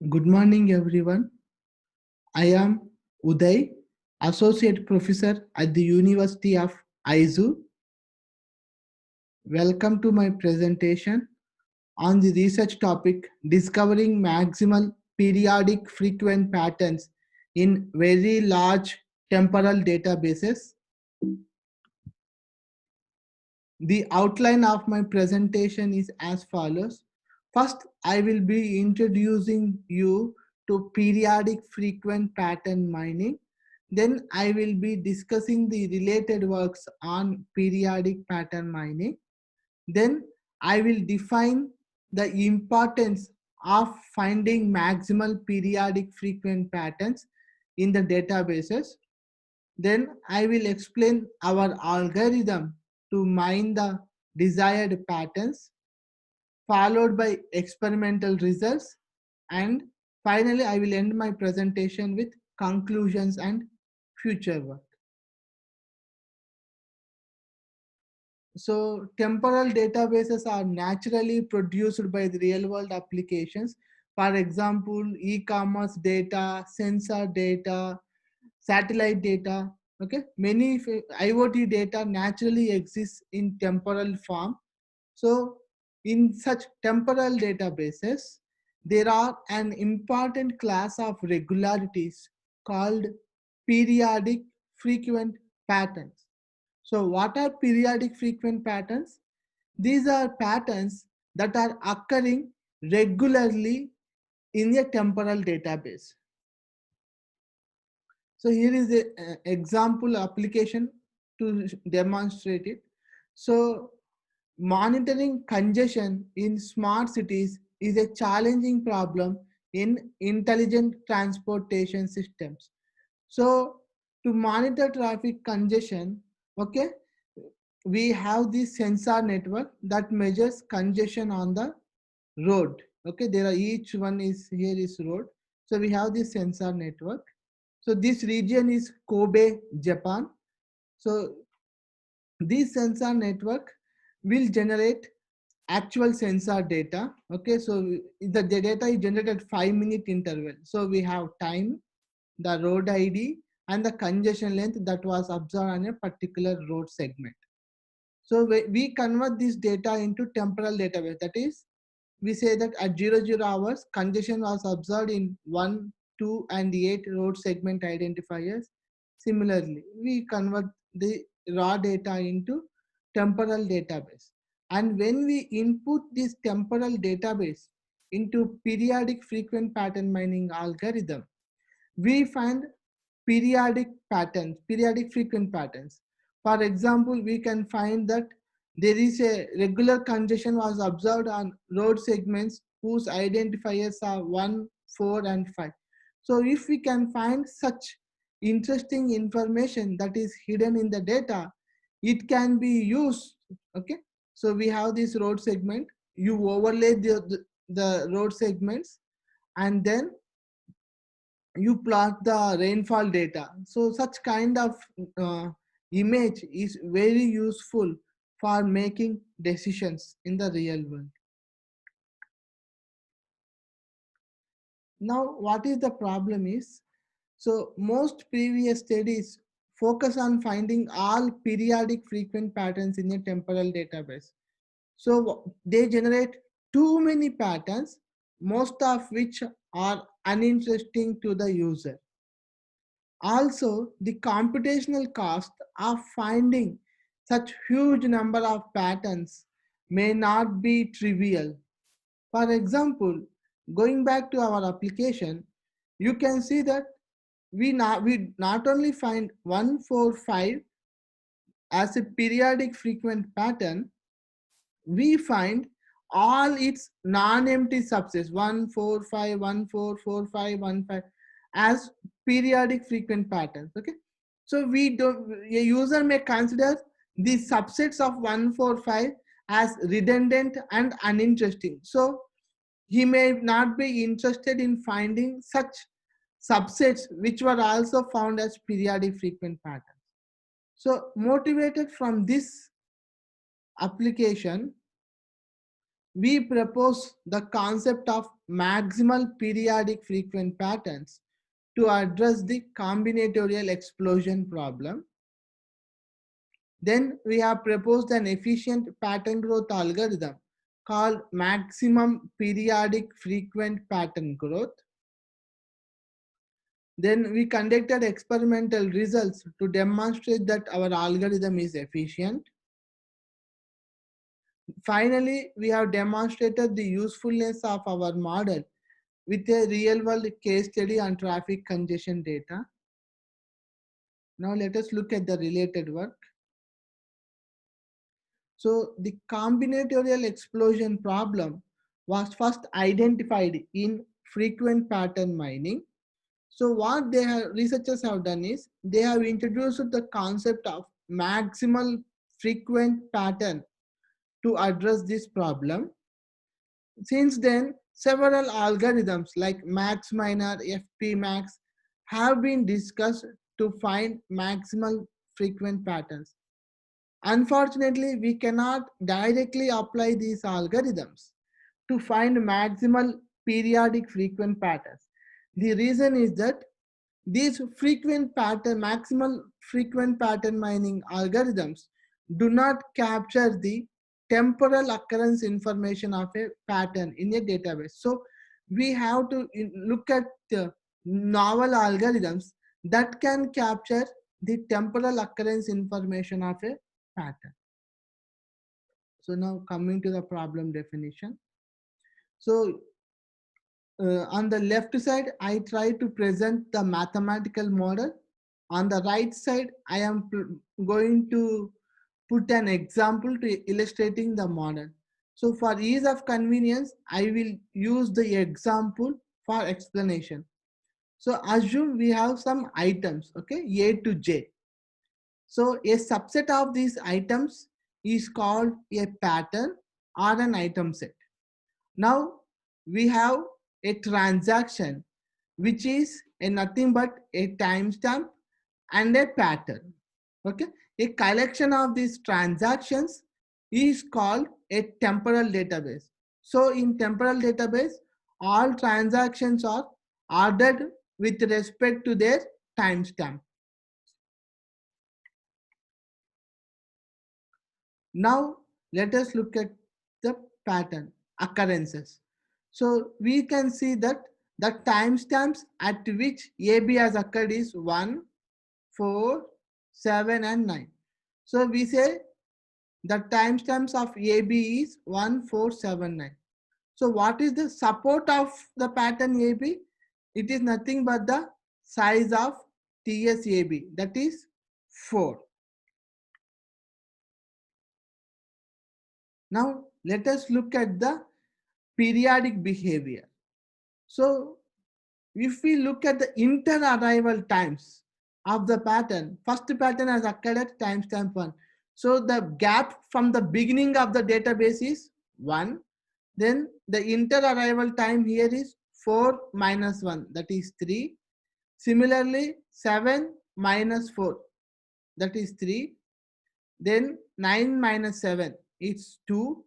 Good morning, everyone. I am Uday, Associate Professor at the University of Aizu. Welcome to my presentation on the research topic Discovering Maximal Periodic Frequent Patterns in Very Large Temporal Databases. The outline of my presentation is as follows. First, I will be introducing you to periodic frequent pattern mining. Then I will be discussing the related works on periodic pattern mining. Then I will define the importance of finding maximal periodic frequent patterns in the databases. Then I will explain our algorithm to mine the desired patterns, followed by experimental results. And finally, I will end my presentation with conclusions and future work. So temporal databases are naturally produced by the real world applications. For example, e-commerce data, sensor data, satellite data. Okay, many IoT data naturally exists in temporal form. So in such temporal databases, there are an important class of regularities called periodic frequent patterns. So what are periodic frequent patterns? These are patterns that are occurring regularly in a temporal database. So here is an example application to demonstrate it. So monitoring congestion in smart cities is a challenging problem in intelligent transportation systems. So to monitor traffic congestion, okay, we have this sensor network that measures congestion on the road. Okay, there are each one is here is road. So we have this sensor network. So this region is Kobe, Japan. So this sensor network will generate actual sensor data. Okay, so the data is generated 5-minute interval. So we have time, the road ID, and the congestion length that was observed on a particular road segment. So we convert this data into temporal database. That is, we say that at 00 hours, congestion was observed in 1, 2, and 8 road segment identifiers. Similarly, we convert the raw data into temporal database. And when we input this temporal database into periodic frequent pattern mining algorithm, we find periodic frequent patterns. For example, we can find that there is a regular congestion was observed on road segments whose identifiers are 1, 4, and 5. So if we can find such interesting information that is hidden in the data, it can be used. Okay, so we have this road segment, you overlay the road segments, and then you plot the rainfall data. So such kind of image is very useful for making decisions in the real world. Now, what is the problem is, so most previous studies focus on finding all periodic frequent patterns in a temporal database. So they generate too many patterns, most of which are uninteresting to the user. Also, the computational cost of finding such huge number of patterns may not be trivial. For example, going back to our application, you can see that we not only find 145 as a periodic frequent pattern, we find all its non-empty subsets 145, 1445, 15 as periodic frequent patterns. Okay, so we don't, a user may consider the subsets of 145 as redundant and uninteresting. So he may not be interested in finding such subsets which were also found as periodic frequent patterns. So motivated from this application, we propose the concept of maximal periodic frequent patterns to address the combinatorial explosion problem. Then we have proposed an efficient pattern growth algorithm called maximum periodic frequent pattern growth. Then we conducted experimental results to demonstrate that our algorithm is efficient. Finally, we have demonstrated the usefulness of our model with a real-world case study on traffic congestion data. Now let us look at the related work. So the combinatorial explosion problem was first identified in frequent pattern mining. So what researchers have done is they have introduced the concept of maximal frequent pattern to address this problem. Since then, several algorithms like MaxMiner, FPMax have been discussed to find maximal frequent patterns. Unfortunately, we cannot directly apply these algorithms to find maximal periodic frequent patterns. The reason is that these maximal frequent pattern mining algorithms do not capture the temporal occurrence information of a pattern in a database. So we have to look at the novel algorithms that can capture the temporal occurrence information of a pattern. So now coming to the problem definition. So on the left side, I try to present the mathematical model. On the right side, I am going to put an example to illustrating the model. So for ease of convenience, I will use the example for explanation. So assume we have some items, okay, A to J. So a subset of these items is called a pattern or an item set. Now we have a transaction which is a nothing but a timestamp and a pattern. Okay, a collection of these transactions is called a temporal database. So in temporal database, all transactions are ordered with respect to their timestamp. Now let us look at the pattern occurrences. So we can see that the timestamps at which AB has occurred is 1, 4, 7 and 9. So we say the timestamps of AB is 1, 4, 7, 9. So what is the support of the pattern AB? It is nothing but the size of TSAB, that is 4. Now let us look at the periodic behavior. So if we look at the inter-arrival times of the pattern, first pattern has occurred at timestamp 1. So the gap from the beginning of the database is 1. Then the inter-arrival time here is 4 minus 1, that is 3. Similarly, 7 minus 4, that is 3. Then 9 minus 7, it's 2.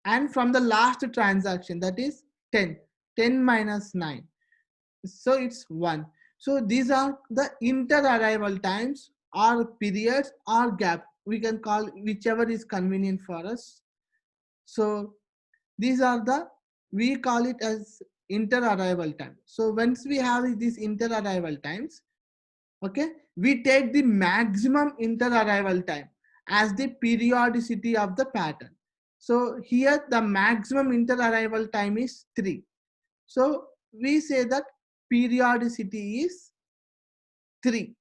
And from the last transaction, that is 10, 10 minus 9. So it's 1. So these are the inter-arrival times or periods or gap. We can call whichever is convenient for us. So these are we call it as inter-arrival time. So once we have these inter-arrival times, okay, we take the maximum inter-arrival time as the periodicity of the pattern. So here the maximum inter-arrival time is 3. So we say that periodicity is 3.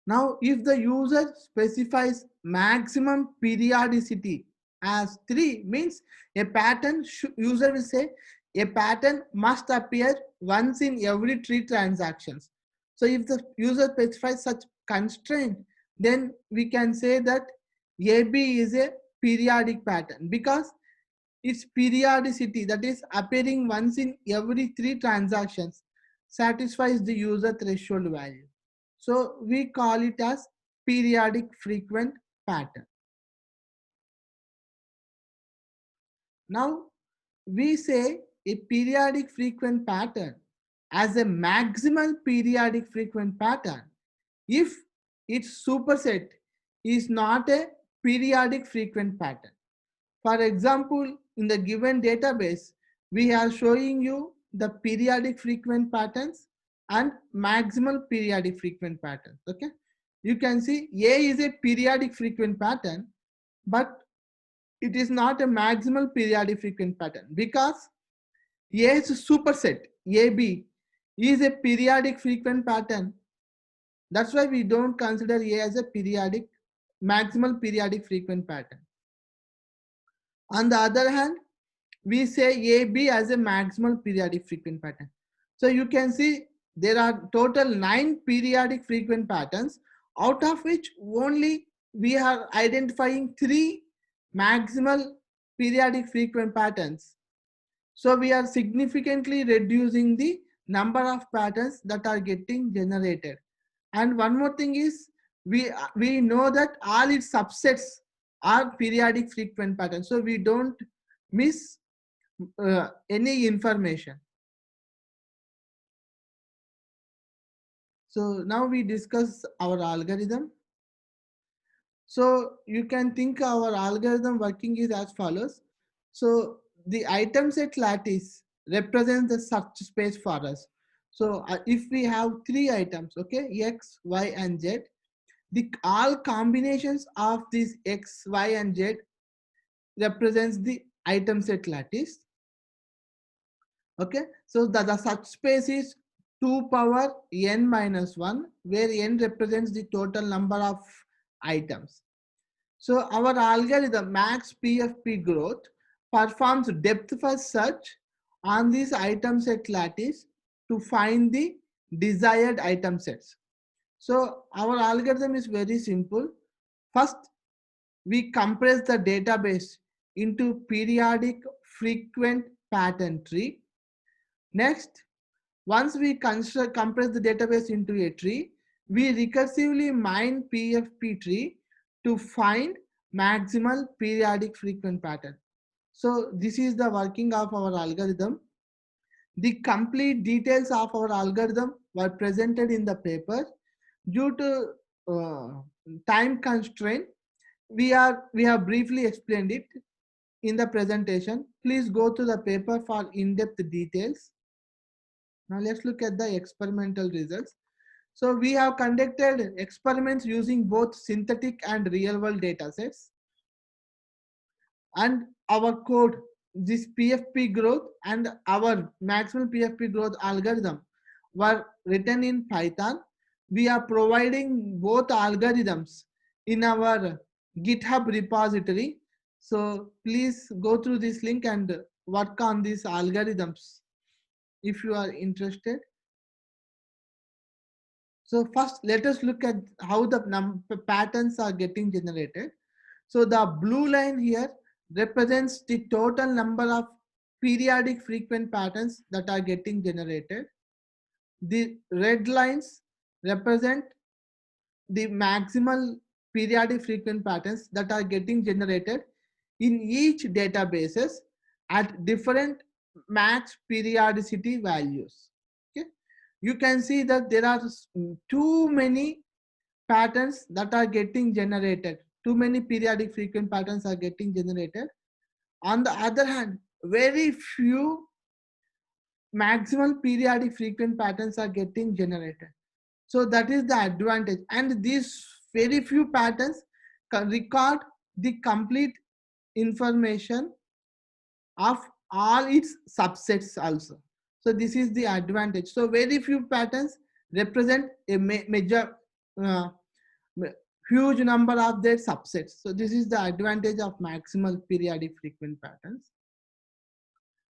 Now if the user specifies maximum periodicity as 3, means a pattern, user will say a pattern must appear once in every 3 transactions. So if the user specifies such constraint, then we can say that AB is a periodic pattern because its periodicity, that is appearing once in every 3 transactions, satisfies the user threshold value. So we call it as periodic frequent pattern. Now we say a periodic frequent pattern as a maximal periodic frequent pattern if its superset is not a periodic frequent pattern. For example, in the given database, we are showing you the periodic frequent patterns and maximal periodic frequent patterns. Okay, you can see A is a periodic frequent pattern, but it is not a maximal periodic frequent pattern because A's superset AB is a periodic frequent pattern. That's why we don't consider A as a periodic maximal periodic frequent pattern. On the other hand, we say AB as a maximal periodic frequent pattern. So you can see there are total 9 periodic frequent patterns, out of which only we are identifying 3 maximal periodic frequent patterns. So we are significantly reducing the number of patterns that are getting generated. And one more thing is we know that all its subsets are periodic frequent patterns. So we don't miss any information. So now we discuss our algorithm. So you can think our algorithm working is as follows. So the item set lattice represents the search space for us. So if we have 3 items, okay, X, Y, and Z, the all combinations of these X, Y, and Z represents the item set lattice. Okay, so the search space is 2 power n minus 1, where n represents the total number of items. So our algorithm max PFP growth performs depth first search on this item set lattice to find the desired item sets. So our algorithm is very simple. First, we compress the database into periodic frequent pattern tree. Next, once we compress the database into a tree, we recursively mine PFP tree to find maximal periodic frequent pattern. So this is the working of our algorithm. The complete details of our algorithm were presented in the paper. Due to time constraint, we have briefly explained it in the presentation. Please go to the paper for in-depth details. Now let's look at the experimental results. So we have conducted experiments using both synthetic and real world data sets. And our code, this PFP growth and our maximal PFP growth algorithm were written in Python. We are providing both algorithms in our GitHub repository. So please go through this link and work on these algorithms if you are interested. So first, let us look at how the patterns are getting generated. So the blue line here represents the total number of periodic frequent patterns that are getting generated. The red lines represent the maximal periodic frequent patterns that are getting generated in each databases at different max periodicity values. Okay, you can see that there are too many patterns that are getting generated. Too many periodic frequent patterns are getting generated. On the other hand, very few maximal periodic frequent patterns are getting generated. So that is the advantage. And these very few patterns can record the complete information of all its subsets also. So this is the advantage. So very few patterns represent a major uh, huge number of their subsets. So this is the advantage of maximal periodic frequent patterns.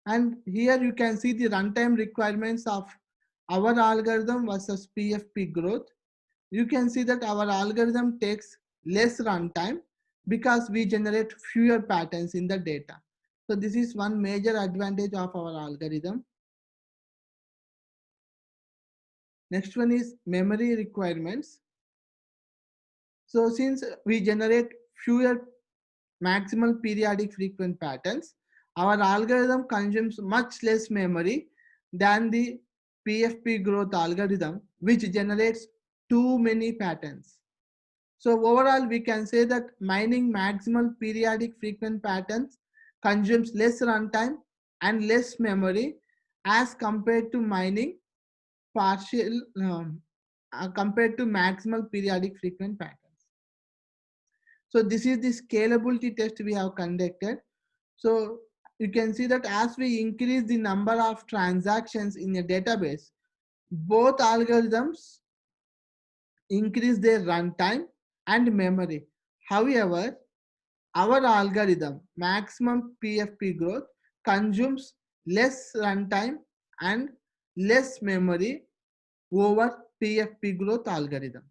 And here you can see the runtime requirements of our algorithm versus PFP growth. You can see that our algorithm takes less runtime because we generate fewer patterns in the data. So this is one major advantage of our algorithm. Next one is memory requirements. So since we generate fewer maximal periodic frequent patterns, Our algorithm consumes much less memory than the PFP growth algorithm, which generates too many patterns. So overall, we can say that mining maximal periodic frequent patterns consumes less runtime and less memory as compared to mining partial compared to maximal periodic frequent patterns. So this is the scalability test we have conducted. So you can see that as we increase the number of transactions in a database, both algorithms increase their runtime and memory. However, our algorithm, maximum PFP growth, consumes less runtime and less memory over PFP growth algorithm.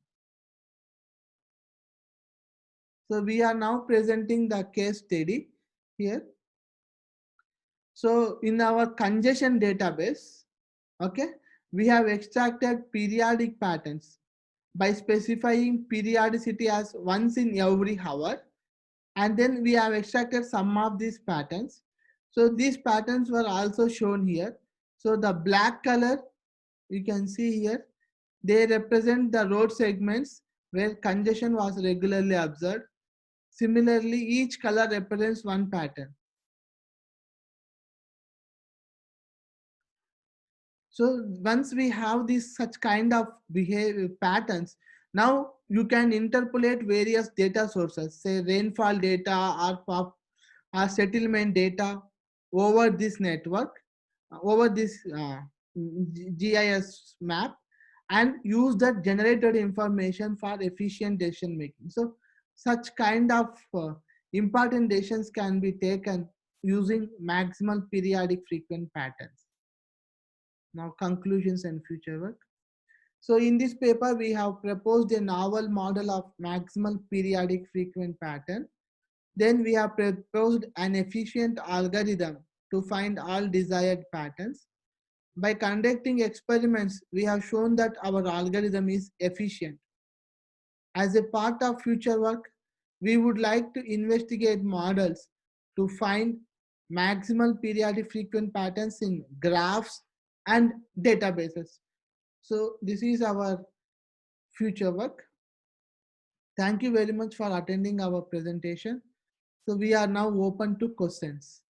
So we are now presenting the case study here. So in our congestion database, okay, we have extracted periodic patterns by specifying periodicity as once in every hour, and then we have extracted some of these patterns. So these patterns were also shown here. So the black color you can see here, they represent the road segments where congestion was regularly observed. Similarly, each color represents one pattern. So once we have this such kind of behavior patterns, now you can interpolate various data sources, say rainfall data or settlement data over this network, over this GIS map, and use that generated information for efficient decision making. So such kind of important decisions can be taken using maximal periodic frequent patterns. Now conclusions and future work. So in this paper, we have proposed a novel model of maximal periodic frequent pattern. Then we have proposed an efficient algorithm to find all desired patterns. By conducting experiments, we have shown that our algorithm is efficient. As a part of future work, we would like to investigate models to find maximal periodic frequent patterns in graphs and databases. So this is our future work. Thank you very much for attending our presentation. So we are now open to questions.